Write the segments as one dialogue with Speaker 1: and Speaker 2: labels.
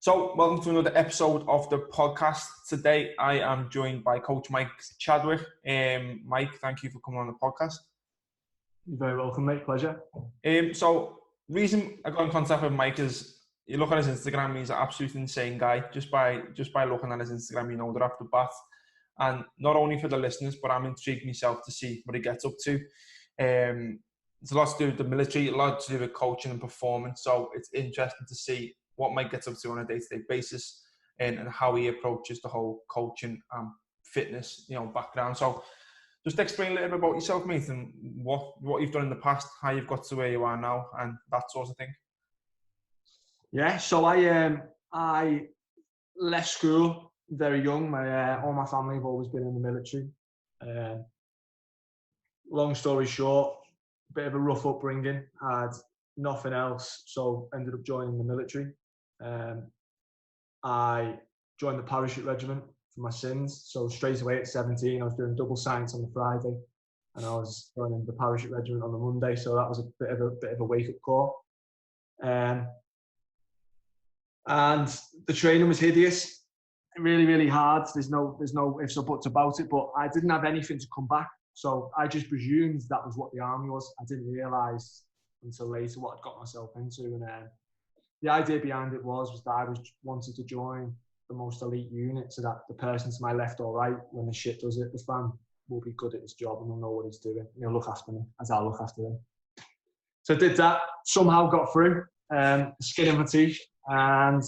Speaker 1: So, welcome to another episode of the podcast. Today, I am joined by Coach Mike Chadwick. Mike, thank you for coming on the podcast.
Speaker 2: You're very welcome, mate. Pleasure.
Speaker 1: So, reason I got in contact with Mike is you look at his Instagram. He's an absolutely insane guy. Just by looking at his Instagram, you know that off the bat. And not only for the listeners, but I'm intrigued myself to see what he gets up to. There's a lot to do with the military, a lot to do with coaching and performance. So it's interesting to see what Mike gets up to on a day-to-day basis and how he approaches the whole coaching and fitness, background. So just explain a little bit about yourself, mate, and what you've done in the past, how you've got to where you are now, and that sort of thing.
Speaker 2: Yeah, so I left school very young. All my family have always been in the military. Long story short, a bit of a rough upbringing. I had nothing else, so ended up joining the military. I joined the parachute regiment for my sins. So straight away at 17, I was doing double science on the Friday, and I was joining the parachute regiment on the Monday. So that was a bit of a wake-up call. And the training was hideous, really, really hard. There's no ifs or buts about it. But I didn't have anything to come back, so I just presumed that was what the army was. I didn't realise until later what I'd got myself into. And the idea behind it was that I wanted to join the most elite unit, so that the person to my left or right, when the shit does it, the fan will be good at his job and will know what he's doing. And he'll look after me as I'll look after him. So I did that. Somehow got through, skin in my teeth, and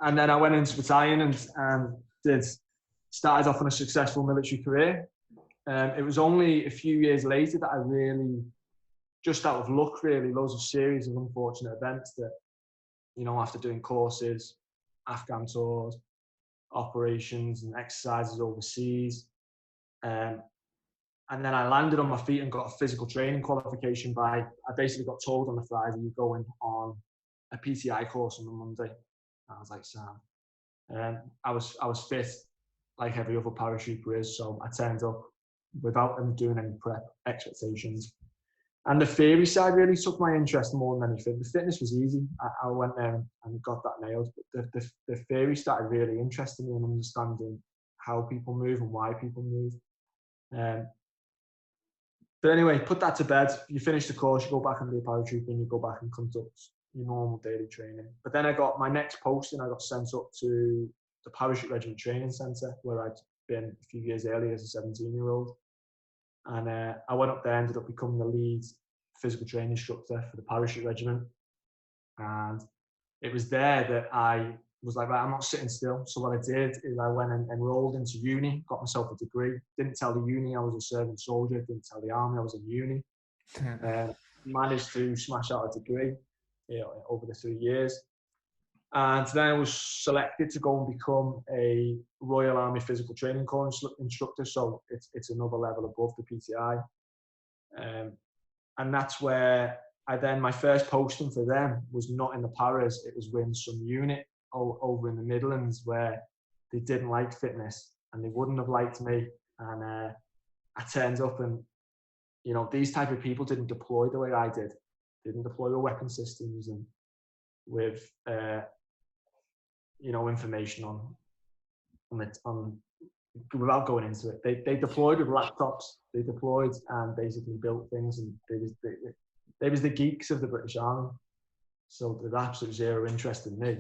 Speaker 2: then I went into battalion and started off on a successful military career. It was only a few years later that I really, just out of luck really, loads of series of unfortunate events that, after doing courses, Afghan tours, operations and exercises overseas, and then I landed on my feet and got a physical training qualification I basically got told on the Friday, you're going on a PTI course on the Monday. I was like, Sam. I was fit like every other paratrooper is, so I turned up without them doing any prep expectations. And the theory side really took my interest more than anything. The fitness was easy. I went there and got that nailed. But the theory started really interesting me in understanding how people move and why people move. But anyway, put that to bed. You finish the course, you go back and be a paratrooper, and you go back and conduct your normal daily training. But then I got my next posting. I got sent up to the Parachute Regiment Training Centre, where I'd been a few years earlier as a 17-year-old. And I went up there, ended up becoming the lead physical training instructor for the Parachute Regiment. And it was there that I was like, right, I'm not sitting still. So what I did is I went and enrolled into uni, got myself a degree. Didn't tell the uni I was a serving soldier. Didn't tell the army I was in uni. Managed to smash out a degree over the 3 years. And then I was selected to go and become a Royal Army Physical Training Corps instructor. So it's another level above the PTI. And that's where my first posting for them was not in the paras. It was with some unit over in the Midlands where they didn't like fitness and they wouldn't have liked me. And I turned up and, these type of people didn't deploy the way I did. They didn't deploy with weapon systems and with, information on without going into it. They deployed with laptops. They deployed and basically built things, and they was the geeks of the British Army. So there's absolute zero interest in me.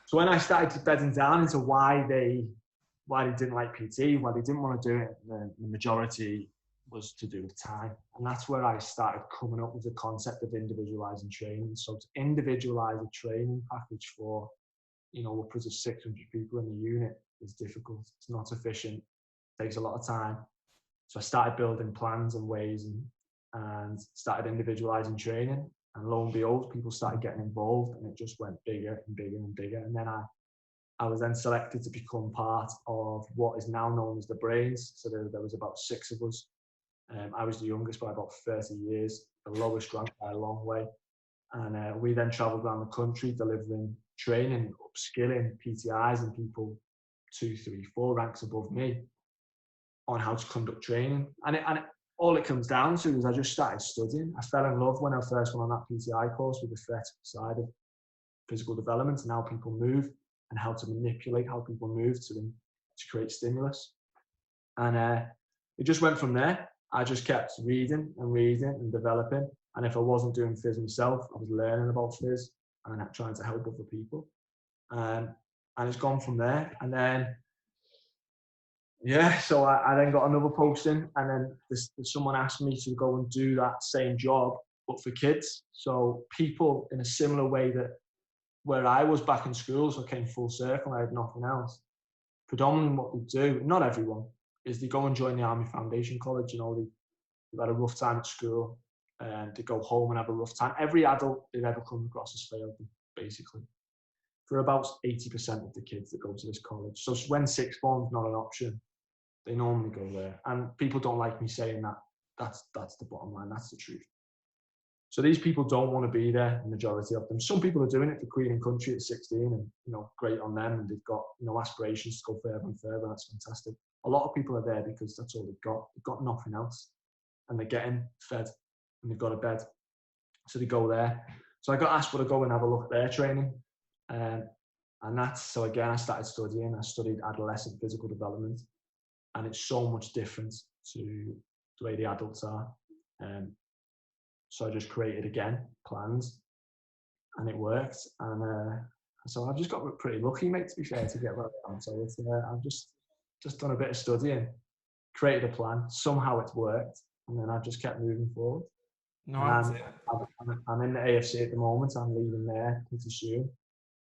Speaker 2: So when I started bedding down into why they didn't like PT, why they didn't want to do it, the majority was to do with time. And that's where I started coming up with the concept of individualizing training. So to individualize a training package for, upwards of 600 people in the unit is difficult. It's not efficient. It takes a lot of time. So I started building plans and ways and started individualizing training. And lo and behold, people started getting involved, and it just went bigger and bigger and bigger. And then I was then selected to become part of what is now known as the Brains. So there was about 6 of us. I was the youngest by about 30 years, the lowest rank by a long way. And we then travelled around the country delivering training, upskilling PTIs and people 2, 3, 4 ranks above me on how to conduct training. And all it comes down to is I just started studying. I fell in love when I first went on that PTI course with the theoretical side of physical development and how people move and how to manipulate how people move to create stimulus. And it just went from there. I just kept reading and developing. And if I wasn't doing phys myself, I was learning about phys and trying to help other people. And it's gone from there. And then, yeah, so I then got another posting, and then someone asked me to go and do that same job, but for kids. So people in a similar way that where I was back in school, so I came full circle, I had nothing else. Predominantly what they do, not everyone, is they go and join the Army Foundation College. You know, they've had a rough time at school, and they go home and have a rough time. Every adult they've ever come across has failed them, basically. For about 80% of the kids that go to this college. So when sixth form's not an option, they normally go there. And people don't like me saying that. That's the bottom line. That's the truth. So these people don't want to be there, the majority of them. Some people are doing it for Queen and Country at 16, and, you know, great on them. And they've got, you know, aspirations to go further and further. That's fantastic. A lot of people are there because that's all they've got. They've got nothing else. And they're getting fed, and they've got a bed. So they go there. So I got asked would I go and have a look at their training. And that's, so again, I started studying. I studied adolescent physical development. And it's so much different to the way the adults are. So I just created, again, plans, and it worked. And so I've just got pretty lucky, mate, to be fair, to get where I am. So it's, I've just done a bit of studying, created a plan. Somehow it's worked, and then I've just kept moving forward.
Speaker 1: No,
Speaker 2: I'm in the AFC at the moment. I'm leaving there pretty soon.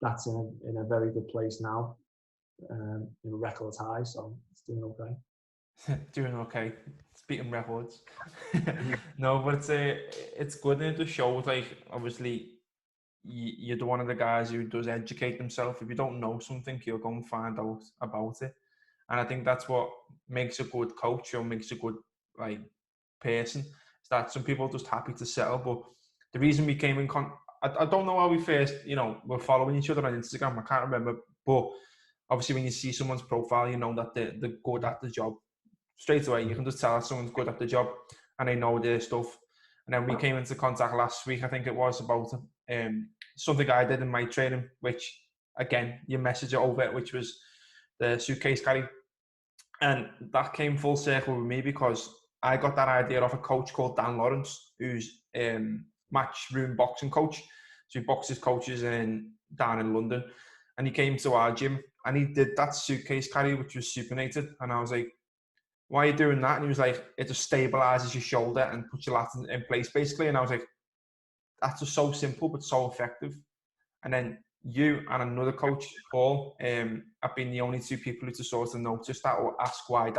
Speaker 2: That's in a very good place now, in record high, so it's doing okay.
Speaker 1: Doing okay. Speaking records. No, but it's good, and it just shows, like, obviously you're one of the guys who does educate himself. If you don't know something, you'll go and find out about it. And I think that's what makes a good coach or makes a good, like, person, is that some people are just happy to settle. But the reason we came in I don't know how we first, you know, we're following each other on Instagram. I can't remember, but obviously when you see someone's profile, you know that they're good at the job. Straight away, you can just tell that someone's good at the job and they know their stuff. And then we came into contact last week, I think it was, about something I did in my training, which, again, you message it over, which was the suitcase carry. And that came full circle with me because I got that idea off a coach called Dan Lawrence, who's matchroom boxing coach. So he boxes coaches down in London. And he came to our gym and he did that suitcase carry, which was supinated. And I was like, why are you doing that? And he was like, it just stabilizes your shoulder and puts your lats in place, basically. And I was like, that's just so simple but so effective. And then you and another coach, Paul, have been the only two people who to sort of notice that or ask why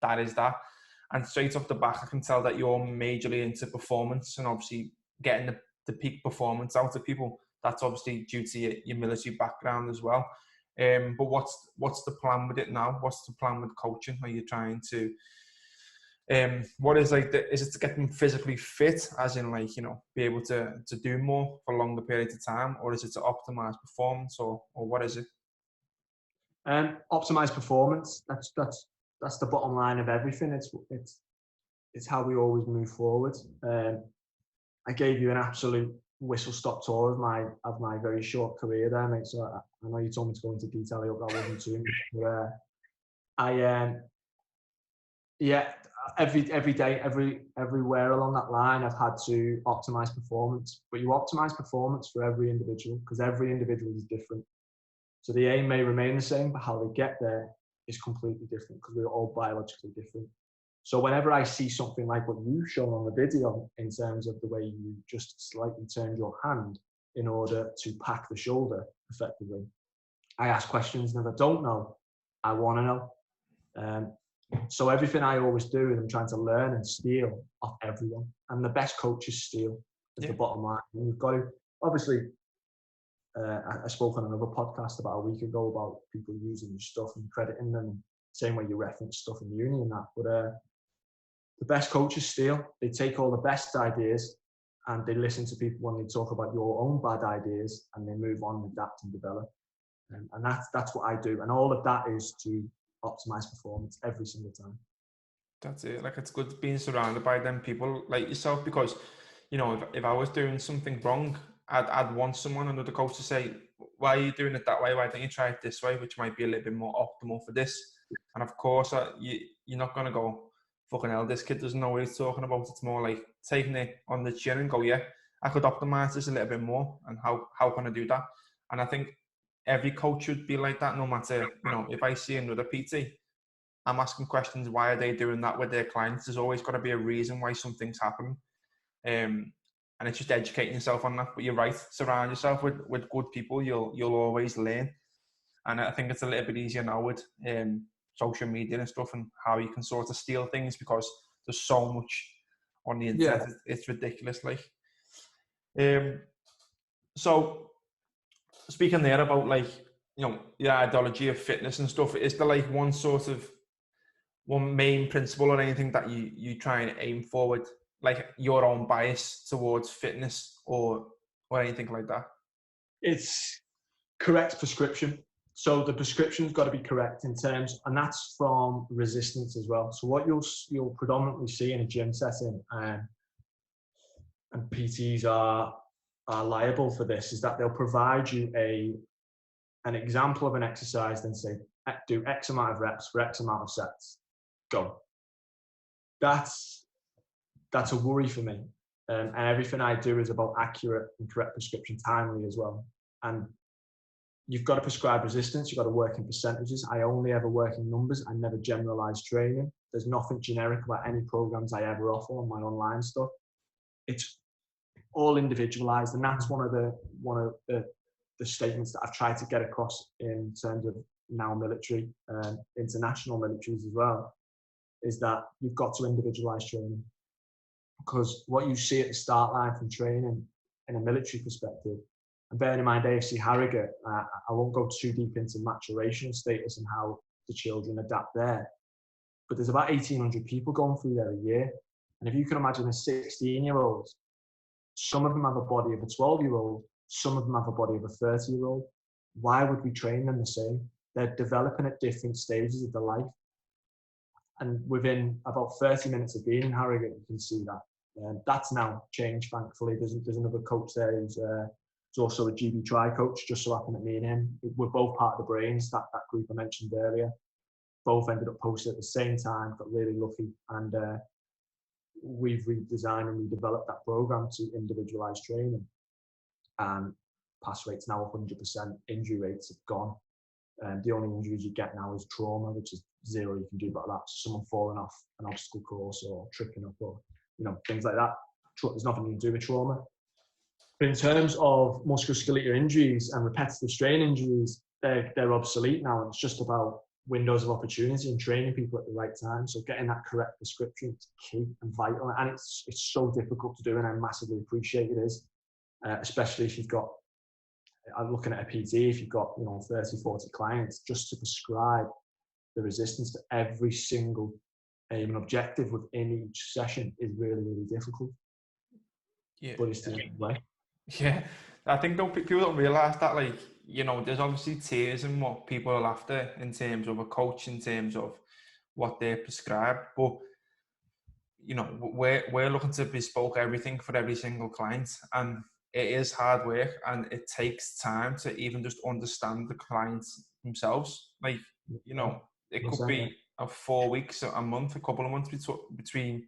Speaker 1: that is that. And straight off the back, I can tell that you're majorly into performance and obviously getting the peak performance out of people. That's obviously due to your military background as well. But what's the plan with it now? What's the plan with coaching? Are you trying to, what is is it to get them physically fit, as in, like, you know, be able to do more for longer periods of time, or is it to optimize performance, or what is it?
Speaker 2: Optimize performance. That's the bottom line of everything. It's how we always move forward. I gave you an absolute whistle-stop tour of my very short career there, mate. So I know you told me to go into detail. I hope that wasn't too much. Every day, everywhere along that line, I've had to optimize performance. But you optimize performance for every individual because every individual is different. So the aim may remain the same, but how they get there is completely different because we're all biologically different. So whenever I see something like what you've shown on the video in terms of the way you just slightly turned your hand in order to pack the shoulder effectively, I ask questions, and if I don't know, I want to know. So everything I always do is I'm trying to learn and steal off everyone. And the best coaches steal is the bottom line. And you've got to, obviously, I spoke on another podcast about a week ago about people using your stuff and crediting them, same way you reference stuff in uni and that. But the best coaches steal. They take all the best ideas and they listen to people when they talk about your own bad ideas, and they move on and adapt and develop. And that's what I do. And all of that is to optimize performance every single time.
Speaker 1: That's it. Like, it's good being surrounded by them people like yourself, because, you know, if I was doing something wrong, I'd want someone, another coach, to say, why are you doing it that way? Why don't you try it this way, which might be a little bit more optimal for this? And of course, you're not going to go, fucking hell, this kid doesn't know what he's talking about. It's more like taking it on the chin and go, yeah, I could optimize this a little bit more. And how can I do that? And I think every coach should be like that, no matter, if I see another PT, I'm asking questions, why are they doing that with their clients? There's always got to be a reason why something's happening. And it's just educating yourself on that. But you're right, surround yourself with good people, you'll always learn. And I think it's a little bit easier now with social media and stuff, and how you can sort of steal things, because there's so much on the internet. Yeah. It's ridiculous. So speaking there about the ideology of fitness and stuff, is there one main principle or anything that you try and aim forward, like your own bias towards fitness or anything like that?
Speaker 2: It's correct prescription. So the prescription's got to be correct in terms, and that's from resistance as well. So what you'll predominantly see in a gym setting, and PTs are liable for this, is that they'll provide you an example of an exercise, then say, do X amount of reps for X amount of sets. Go. That's a worry for me. And everything I do is about accurate and correct prescription, timely as well. And you've got to prescribe resistance. You've got to work in percentages. I only ever work in numbers. I never generalize training. There's nothing generic about any programs I ever offer on my online stuff. It's all individualized, and that's one of the statements that I've tried to get across in terms of now military and international militaries as well, is that you've got to individualize training. Because what you see at the start line from training in a military perspective, and bearing in mind AFC Harrogate, I won't go too deep into maturation status and how the children adapt there, but there's about 1,800 people going through there a year. And if you can imagine a 16-year-old, some of them have a body of a 12-year-old, some of them have a body of a 30-year-old. Why would we train them the same? They're developing at different stages of their life. And within about 30 minutes of being in Harrogate, you can see that. That's now changed, thankfully. There's another coach there who's also a GB Tri coach, just so happened that me and him, we're both part of the Brains, that group I mentioned earlier. Both ended up posted at the same time, got really lucky. And we've redesigned and redeveloped that program to individualized training. And pass rates now 100%, injury rates have gone. The only injuries you get now is trauma, which is zero you can do about that. Someone falling off an obstacle course or tripping up or things like that. There's nothing you can do with trauma. But in terms of musculoskeletal injuries and repetitive strain injuries, they're obsolete now. And it's just about windows of opportunity and training people at the right time. So getting that correct prescription is key and vital. And it's so difficult to do, and I massively appreciate it is, especially if you've got, I'm looking at a PT, if you've got 30, 40 clients, just to prescribe the resistance to every single aim and objective within each session is really, really difficult.
Speaker 1: Yeah.
Speaker 2: But it's the way.
Speaker 1: Yeah. I think people don't realise that, there's obviously tiers in what people are after in terms of a coach, in terms of what they're prescribed. But, we're looking to bespoke everything for every single client. And it is hard work, and it takes time to even just understand the clients themselves. It could be 4 weeks, a month, a couple of months between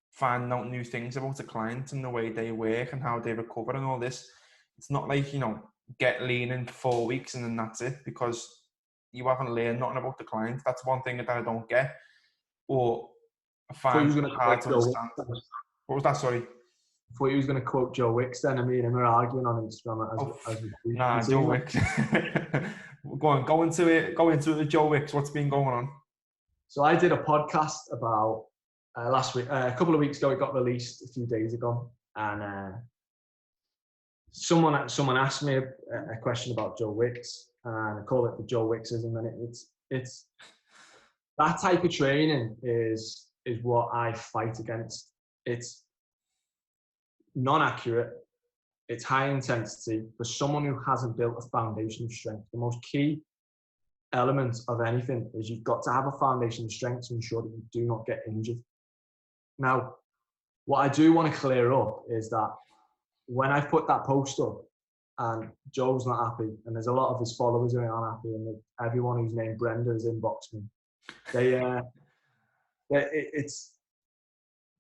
Speaker 1: finding out new things about the client and the way they work and how they recover and all this. It's not like, get lean in 4 weeks and then that's it, because you haven't learned nothing about the client. That's one thing that I don't get, or I find it hard to understand. What was that, sorry?
Speaker 2: I thought he was going to quote Joe Wicks then. I mean, and we're arguing on Instagram as
Speaker 1: Joe Wicks. Go into it, Joe Wicks. What's been going on?
Speaker 2: So I did a podcast about last week, a couple of weeks ago. It got released a few days ago, and someone asked me a question about Joe Wicks, and I call it the Joe Wicksism, and it's that type of training is what I fight against. It's non-accurate, it's high intensity for someone who hasn't built a foundation of strength. The most key element of anything is you've got to have a foundation of strength to ensure that you do not get injured. Now, what I do want to clear up is that when I put that post up, and Joe's not happy, and there's a lot of his followers who aren't happy, and everyone who's named Brenda has inboxed me.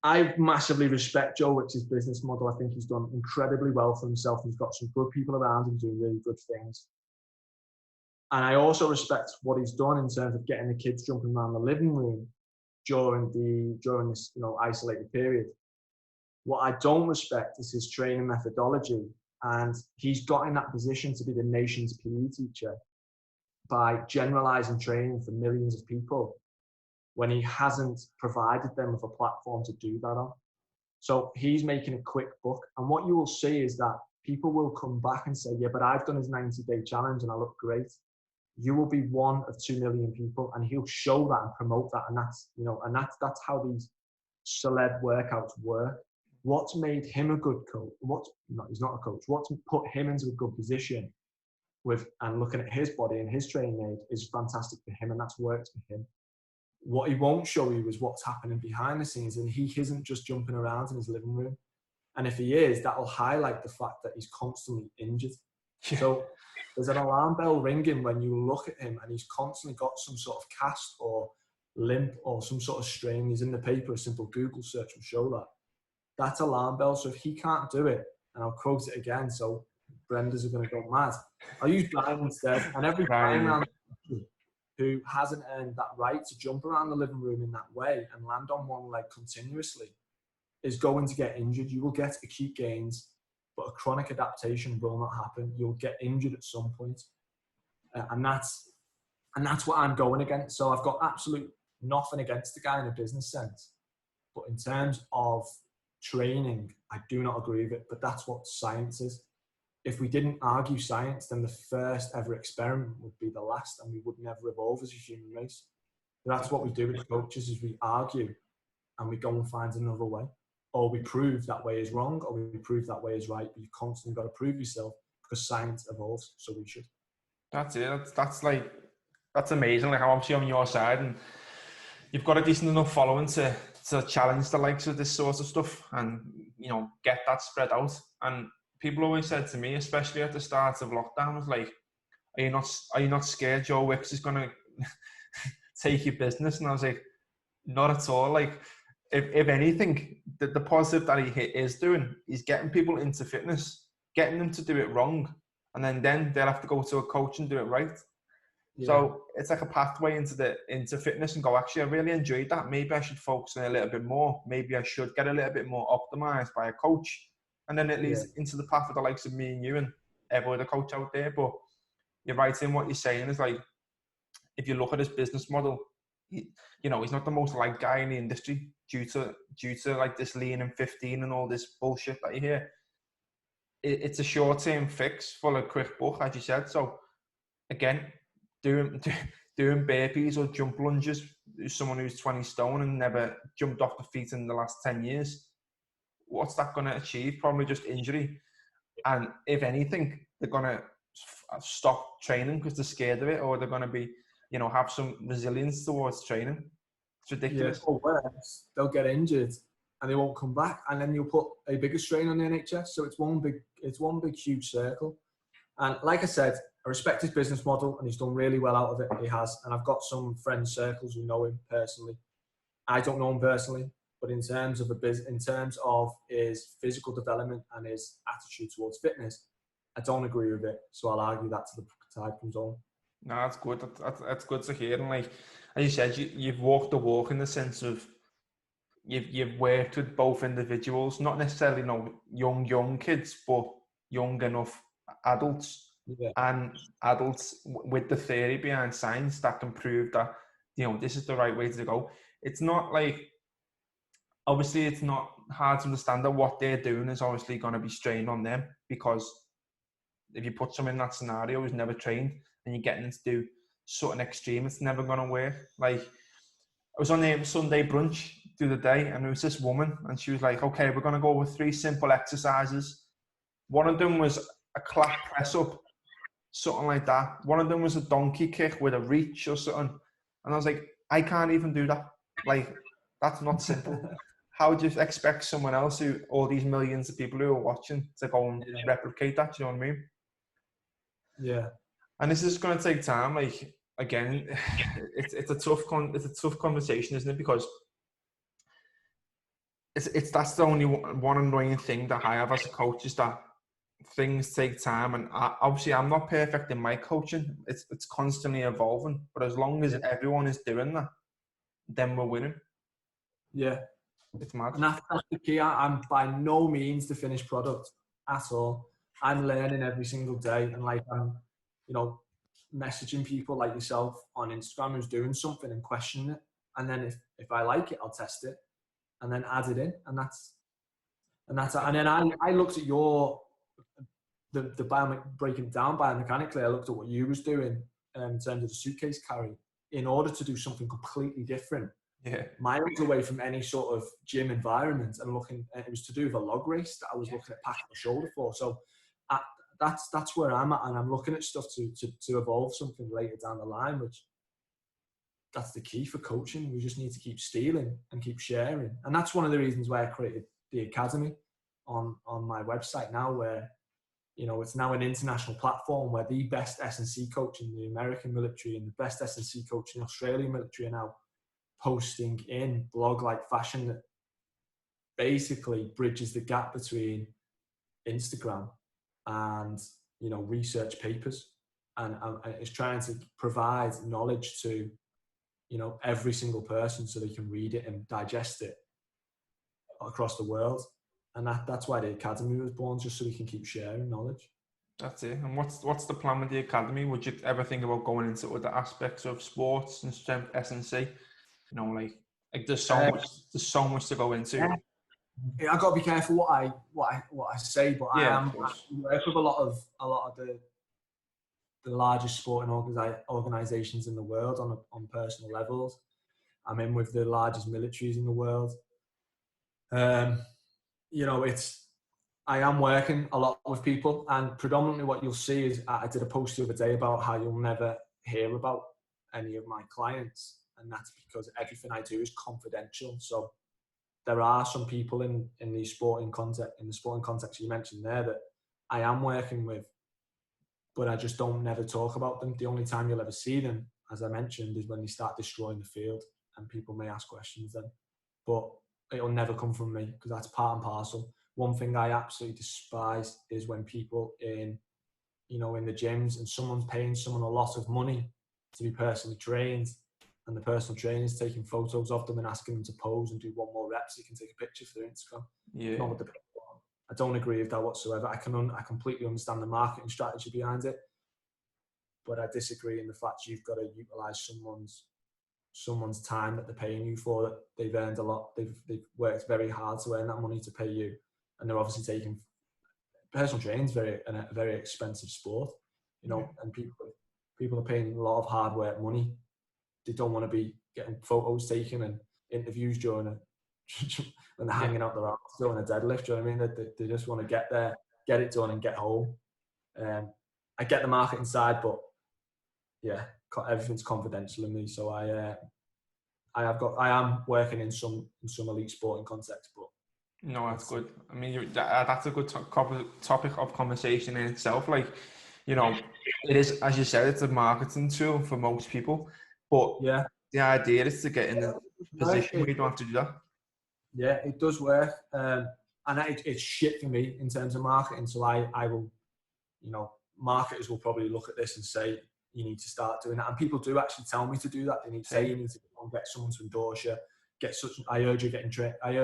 Speaker 2: I massively respect Joe Wicks' business model. I think he's done incredibly well for himself. He's got some good people around him doing really good things. And I also respect what he's done in terms of getting the kids jumping around the living room during this, isolated period. What I don't respect is his training methodology. And he's got in that position to be the nation's PE teacher by generalizing training for millions of people when he hasn't provided them with a platform to do that on. So he's making a quick buck. And what you will see is that people will come back and say, yeah, but I've done his 90-day challenge and I look great. You will be one of 2 million people, and he'll show that and promote that. And that's how these celeb workouts work. What's made him a good coach? He's not a coach. What's put him into a good position and looking at his body and his training aid is fantastic for him, and that's worked for him. What he won't show you is what's happening behind the scenes, and he isn't just jumping around in his living room. And if he is, that'll highlight the fact that he's constantly injured. So there's an alarm bell ringing when you look at him and he's constantly got some sort of cast or limp or some sort of strain. He's in the paper, a simple Google search will show that. That's alarm bell. So if he can't do it, and I'll quote it again, so Brenda's are going to go mad, I'll use Brian instead. And every Brian who hasn't earned that right to jump around the living room in that way and land on one leg continuously is going to get injured. You will get acute gains, but a chronic adaptation will not happen. You'll get injured at some point. And that's what I'm going against. So I've got absolute nothing against the guy in a business sense. But in terms of training, I do not agree with it, but that's what science is. If we didn't argue science, then the first ever experiment would be the last, and we would never evolve as a human race. That's what we do with coaches, is we argue and we go and find another way. Or we prove that way is wrong, or we prove that way is right, but you've constantly got to prove yourself because science evolves, so we should.
Speaker 1: That's it. That's amazing, like how I'm on your side, and you've got a decent enough following to challenge the likes of this sort of stuff and, get that spread out. And people always said to me, especially at the start of lockdown, was like, are you not scared Joe Wicks is going to take your business? And I was like, not at all. Like, if anything, the positive that he is doing is getting people into fitness, getting them to do it wrong, and then they'll have to go to a coach and do it right. Yeah. So it's like a pathway into fitness and go, actually, I really enjoyed that. Maybe I should focus on a little bit more. Maybe I should get a little bit more optimized by a coach. And then it leads into the path of the likes of me and you and every other coach out there. But you're right in what you're saying is, like, if you look at his business model, he's not the most liked guy in the industry due to like this lean and 15 and all this bullshit that you hear. It's a short-term fix for a quick buck, as you said. So again, doing burpees or jump lunges, someone who's 20 stone and never jumped off the feet in the last 10 years, what's that going to achieve? Probably just injury. And if anything, they're going to stop training because they're scared of it, or they're going to be, have some resilience towards training. It's ridiculous.
Speaker 2: Or worse, they'll get injured and they won't come back, and then you'll put a bigger strain on the NHS. So it's one big huge circle. And like I said, I respect his business model, and he's done really well out of it. He has, and I've got some friend circles who know him personally. I don't know him personally, but in terms of his physical development and his attitude towards fitness, I don't agree with it. So I'll argue that till the tide comes on.
Speaker 1: No, that's good. That's good to hear. And like as you said, you've walked the walk in the sense of you've worked with both individuals, not necessarily young kids, but young enough adults. Yeah. And adults with the theory behind science that can prove that, this is the right way to go. It's not like, obviously it's not hard to understand that what they're doing is obviously going to be strained on them, because if you put someone in that scenario who's never trained and you're getting them to do something extreme, it's never going to work. Like, I was on the Sunday brunch the other day, and there was this woman, and she was like, okay, we're going to go with 3 simple exercises. One of them was a clap press up, something like that. One of them was a donkey kick with a reach or something. And I was like, I can't even do that. Like, that's not simple. How would you expect someone else all these millions of people who are watching to go and replicate that? Do you know what I mean?
Speaker 2: Yeah.
Speaker 1: And this is going to take time. Like, again, it's a tough conversation, isn't it? Because that's the only one annoying thing that I have as a coach, is that things take time. And obviously, I'm not perfect in my coaching. It's constantly evolving. But as long as everyone is doing that, then we're winning.
Speaker 2: Yeah.
Speaker 1: It's mad.
Speaker 2: And that's the key. I'm by no means the finished product at all. I'm learning every single day, and like I'm, messaging people like yourself on Instagram who's doing something and questioning it, and then if I like it, I'll test it, and then add it in, and then I looked at the breaking it down biomechanically. I looked at what you was doing in terms of the suitcase carry in order to do something completely different.
Speaker 1: Yeah.
Speaker 2: Miles away from any sort of gym environment, and it was to do with a log race that I was looking at packing my shoulder for. So that's where I'm at, and I'm looking at stuff to evolve something later down the line, which that's the key for coaching. We just need to keep stealing and keep sharing. And that's one of the reasons why I created the Academy on my website now, where, it's now an international platform where the best S&C coach in the American military and the best S&C coach in the Australian military are now posting in blog-like fashion that basically bridges the gap between Instagram and, research papers, and is trying to provide knowledge to, every single person so they can read it and digest it across the world. And that's why the Academy was born, just so we can keep sharing knowledge.
Speaker 1: That's it. And what's the plan with the Academy? Would you ever think about going into other aspects of sports and strength, S&C? Like there's so much to go into.
Speaker 2: Yeah, I got to be careful what I say, but I work with a lot of the largest sporting organizations in the world on personal levels. I'm in with the largest militaries in the world. I am working a lot with people, and predominantly what you'll see is I did a post the other day about how you'll never hear about any of my clients, and that's because everything I do is confidential. So there are some people in the sporting context you mentioned there that I am working with, but I just don't never talk about them. The only time you'll ever see them, as I mentioned, is when they start destroying the field, and people may ask questions then, but it'll never come from me, because that's part and parcel. One thing I absolutely despise is when people in the gyms, and someone's paying someone a lot of money to be personally trained, and the personal trainer is taking photos of them and asking them to pose and do one more rep so you can take a picture for their Instagram.
Speaker 1: Yeah.
Speaker 2: Not what the people want. I don't agree with that whatsoever. I completely understand the marketing strategy behind it, but I disagree in the fact you've got to utilize someone's time that they're paying you for, that they've earned a lot. They've worked very hard to earn that money to pay you, and they're obviously taking personal training is a very expensive sport, and people are paying a lot of hard work money. They don't want to be getting photos taken and interviews during when they're hanging out their arms doing a deadlift. Do you know what I mean? They just want to get there, get it done, and get home. I get the marketing side, but yeah, everything's confidential in me. So I am working in some elite sporting context, but
Speaker 1: no, that's good. I mean, that's a good topic of conversation in itself. Like, it is, as you said, it's a marketing tool for most people, but
Speaker 2: yeah,
Speaker 1: the idea is to get in the position where you don't have to do that.
Speaker 2: Yeah, it does work, and it's shit for me in terms of marketing. So I will, marketers will probably look at this and say, you need to start doing that. And people do actually tell me to do that. They need to say, you need to get someone to endorse you. I urge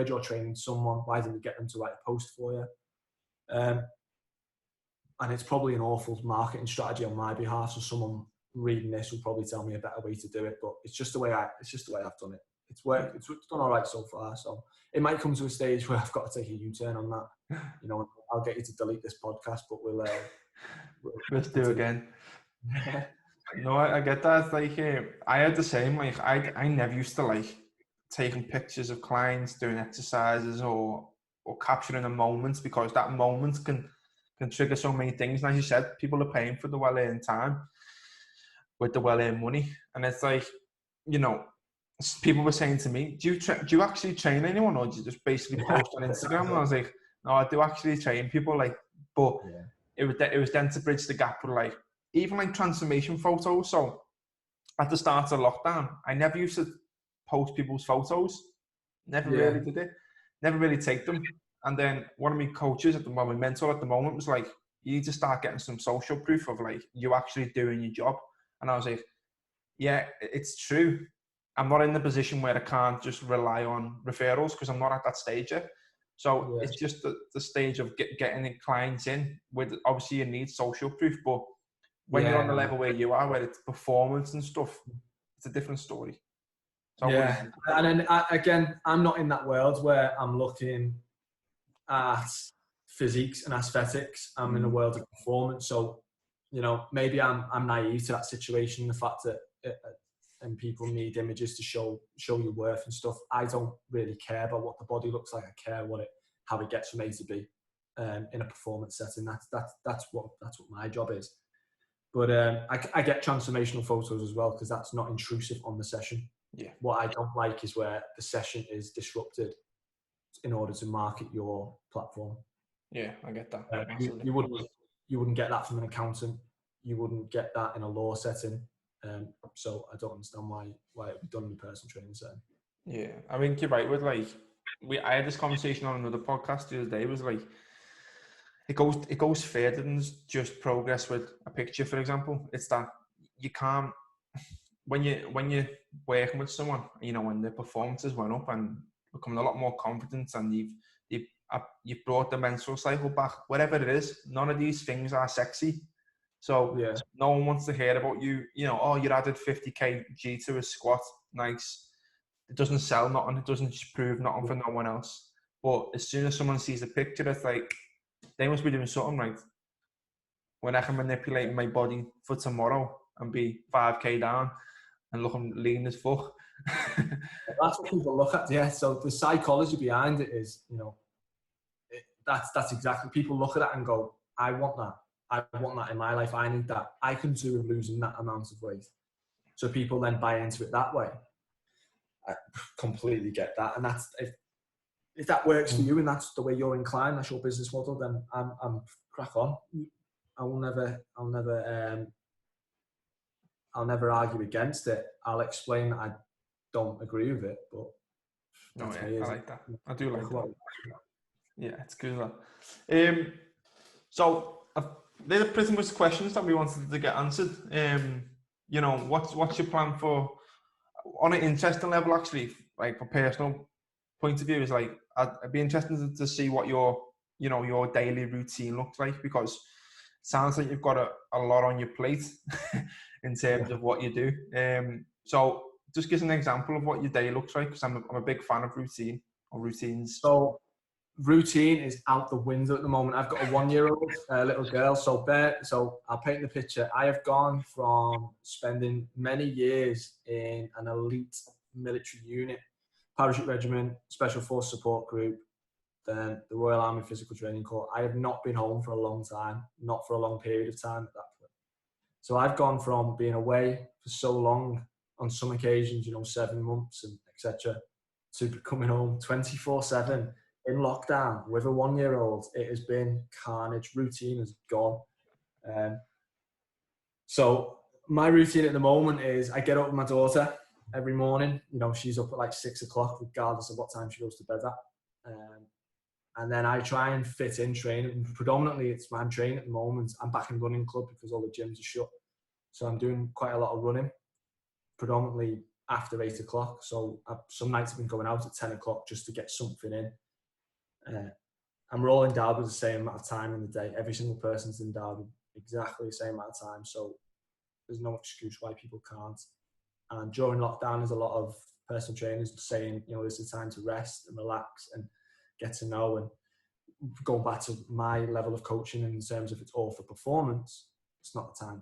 Speaker 2: you're training someone. Why didn't you get them to write a post for you? And it's probably an awful marketing strategy on my behalf. So someone reading this will probably tell me a better way to do it. But it's just the way I've done it. It's worked. It's done all right so far. So it might come to a stage where I've got to take a U-turn on that. I'll get you to delete this podcast, but
Speaker 1: let's do again. No, I get that. It's like I had the same. Like I never used to like taking pictures of clients doing exercises or capturing a moment, because that moment can trigger so many things. And as you said, people are paying for the well-earned time with the well-earned money, and it's like, people were saying to me, do you actually train anyone, or do you just basically post on Instagram? And I was like, no, I do actually train people. Like, but it was then to bridge the gap with like, even like transformation photos. So at the start of lockdown, I never used to post people's photos. Never really did it. Never really take them. And then one of my coaches my mentor at the moment was like, you need to start getting some social proof of like you actually doing your job. And I was like, yeah, it's true. I'm not in the position where I can't just rely on referrals because I'm not at that stage yet. So it's just the stage of getting the clients in with, obviously you need social proof, but when you're on the level where you are, where it's performance and stuff, it's a different story. So
Speaker 2: and then again, I'm not in that world where I'm looking at physiques and aesthetics. I'm in a world of performance. So, you know, maybe I'm naive to that situation, the fact that and people need images to show your worth and stuff. I don't really care about what the body looks like. I care how it gets from A to B in a performance setting. That's what my job is. But I get transformational photos as well because that's not intrusive on the session.
Speaker 1: Yeah.
Speaker 2: What I don't like is where the session is disrupted in order to market your platform.
Speaker 1: Yeah, I get that.
Speaker 2: You wouldn't get that from an accountant. You wouldn't get that in a law setting. So I don't understand why it would be done in a personal training setting.
Speaker 1: Yeah, I think you're right with like I had this conversation on another podcast the other day. It was like it goes further than just progress with a picture, for example. It's that you can't when you're working with someone, you know, when their performances went up and becoming a lot more confident, and you've brought the menstrual cycle back, whatever it is. None of these things are sexy. So no one wants to hear about you. You know, oh, you added 50 kg to a squat. Nice. It doesn't sell nothing. It doesn't prove nothing for no one else. But as soon as someone sees a picture, it's like, they must be doing something right. When I can manipulate my body for tomorrow and be 5k down and looking lean as fuck.
Speaker 2: That's what people look at, yeah. So the psychology behind it is, you know, that's exactly, people look at that and go, I want that. I want that in my life. I need that. I can do with losing that amount of weight. So people then buy into it that way. I completely get that. And that's, if that works for you and that's the way you're inclined, that's your business model, then I'm crack on. I'll never argue against it. I'll explain that I don't agree with it, but
Speaker 1: I like that. I do like that. Yeah, it's good. So they're pretty much questions that we wanted to get answered. You know, what's your plan for, on an interesting level, actually, like for personal point of view, is like, I'd be interested to see what your daily routine looks like, because it sounds like you've got a lot on your plate in terms of what you do. So just give us an example of what your day looks like, because I'm a big fan of routine or routines.
Speaker 2: So routine is out the window at the moment. I've got a 1-year-old little girl. So I'll paint the picture. I have gone from spending many years in an elite military unit, parachute regiment, special force support group, then the Royal Army Physical Training Corps. I have not been home for a long time, not for a long period of time at that point. So I've gone from being away for so long, on some occasions, 7 months and etc., to coming home 24/7 in lockdown with a 1-year-old. It has been carnage. Routine has gone. So my routine at the moment is I get up with my daughter every morning. She's up at like 6 o'clock, regardless of what time she goes to bed at. And then I try and fit in training. Predominantly, I'm training at the moment. I'm back in running club because all the gyms are shut. So I'm doing quite a lot of running, predominantly after 8 o'clock. So some nights I've been going out at 10 o'clock just to get something in. I'm rolling down with the same amount of time in the day. Every single person's in Derby exactly the same amount of time. So there's no excuse why people can't. And during lockdown, there's a lot of personal trainers saying, this is the time to rest and relax and get to know. And going back to my level of coaching in terms of it's all for performance, it's not the time.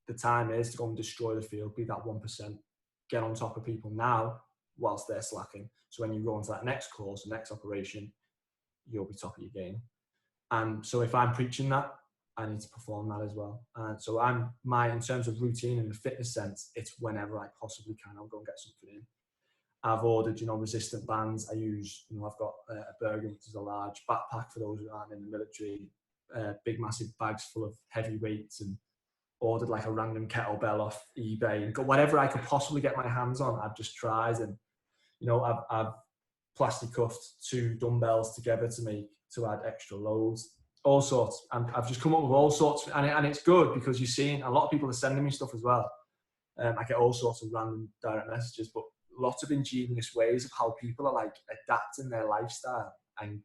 Speaker 2: The time is to go and destroy the field, be that 1%, get on top of people now whilst they're slacking. So when you go into that next course, the next operation, you'll be top of your game. And so if I'm preaching that, I need to perform that as well. And so in terms of routine in the fitness sense, it's whenever I possibly can, I'll go and get something in. I've ordered, resistant bands. I use, I've got a Bergen, which is a large backpack for those who aren't in the military, big massive bags full of heavy weights and ordered like a random kettlebell off eBay and got whatever I could possibly get my hands on. I've just tried, and you know, I've plastic cuffed 2 dumbbells together to add extra loads, all sorts. And I've just come up with all sorts, and it's good because you're seeing a lot of people are sending me stuff as well. I get all sorts of random direct messages, but lots of ingenious ways of how people are like adapting their lifestyle and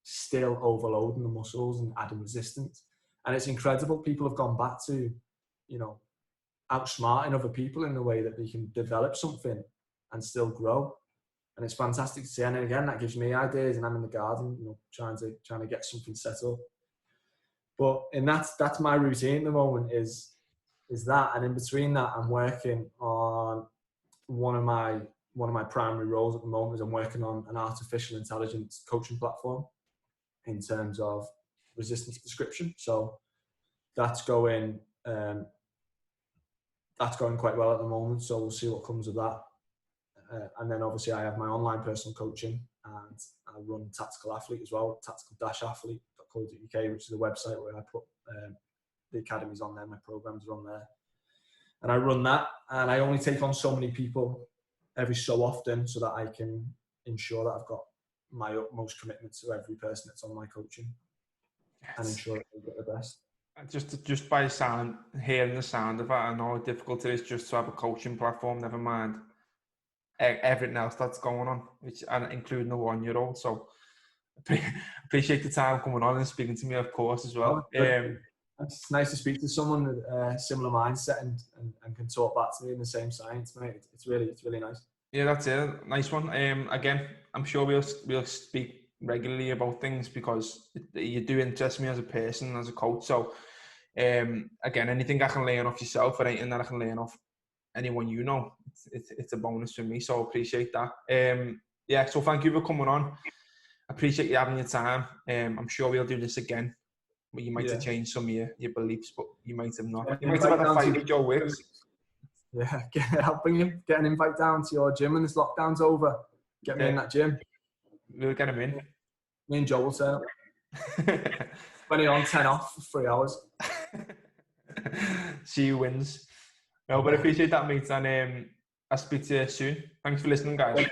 Speaker 2: still overloading the muscles and adding resistance. And it's incredible. People have gone back to, you know, outsmarting other people in the way that they can develop something and still grow. And it's fantastic to see. And again, that gives me ideas, and I'm in the garden, you know, trying to get something set up. But that's my routine at the moment is that. And in between that, I'm working on one of my primary roles at the moment is I'm working on an artificial intelligence coaching platform in terms of resistance prescription. So that's going quite well at the moment. So we'll see what comes of that. And then obviously I have my online personal coaching, and I run Tactical Athlete as well, tactical-athlete.co.uk, which is a website where I put the academies on there, my programs are on there. And I run that, and I only take on so many people every so often so that I can ensure that I've got my utmost commitment to every person that's on my coaching, and ensure that they get the best.
Speaker 1: Just by hearing the sound of it, I know how difficult it is just to have a coaching platform, never mind everything else that's going on, and including the 1-year-old. So appreciate the time coming on and speaking to me, of course, as well.
Speaker 2: It's nice to speak to someone with a similar mindset and can talk back to me in the same science, mate. It's really nice.
Speaker 1: Yeah, that's it. Nice one. Again, I'm sure we'll speak regularly about things because you do interest me as a person, as a coach. So again, anything I can learn off yourself or anything that I can learn off anyone you know, it's a bonus for me. So I appreciate that. Yeah, so thank you for coming on. I appreciate you having your time. I'm sure we'll do this again. But you might have changed some of your beliefs, but you might have not. You might have had a fight with Joe Wicks.
Speaker 2: Yeah, get an invite down to your gym when this lockdown's over. Get me in that gym.
Speaker 1: We'll get him in.
Speaker 2: Me and Joe will turn up. 20 on, 10 off for 3 hours.
Speaker 1: See who wins. No, but I appreciate that, mate. And I'll speak to you soon. Thanks for listening, guys.